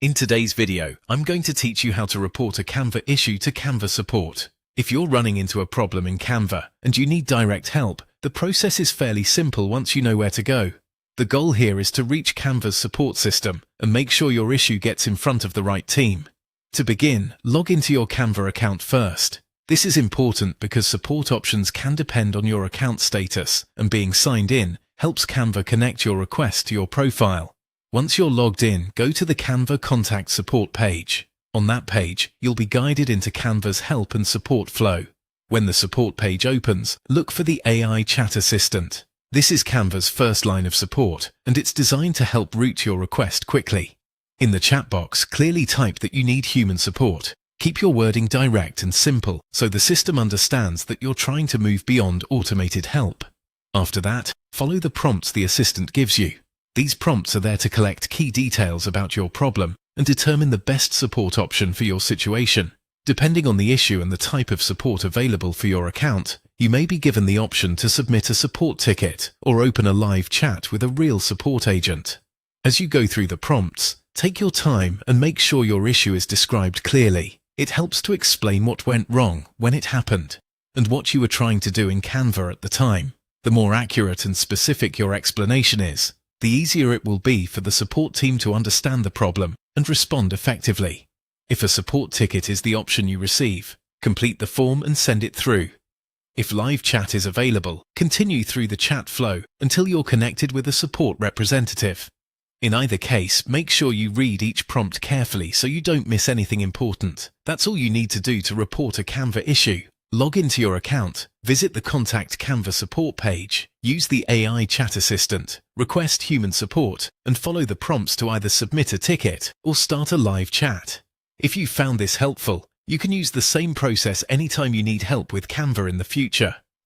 In today's video, I'm going to teach you how to report a Canva issue to Canva support. If you're running into a problem in Canva and you need direct help, the process is fairly simple once you know where to go. The goal here is to reach Canva's support system and make sure your issue gets in front of the right team. To begin, log into your Canva account first. This is important because support options can depend on your account status, and being signed in helps Canva connect your request to your profile. Once you're logged in, go to the Canva Contact Support page. On that page, you'll be guided into Canva's help and support flow. When the support page opens, look for the AI chat assistant. This is Canva's first line of support, and it's designed to help route your request quickly. In the chat box, clearly type that you need human support. Keep your wording direct and simple so the system understands that you're trying to move beyond automated help. After that, follow the prompts the assistant gives you. These prompts are there to collect key details about your problem and determine the best support option for your situation. Depending on the issue and the type of support available for your account, you may be given the option to submit a support ticket or open a live chat with a real support agent. As you go through the prompts, take your time and make sure your issue is described clearly. It helps to explain what went wrong when it happened and what you were trying to do in Canva at the time. The more accurate and specific your explanation is, the easier it will be for the support team to understand the problem and respond effectively. If a support ticket is the option you receive, complete the form and send it through. If live chat is available, continue through the chat flow until you're connected with a support representative. In either case, make sure you read each prompt carefully so you don't miss anything important. That's all you need to do to report a Canva issue. Log into your account, visit the Contact Canva support page, use the AI chat assistant, request human support, and follow the prompts to either submit a ticket or start a live chat. If you found this helpful, you can use the same process anytime you need help with Canva in the future.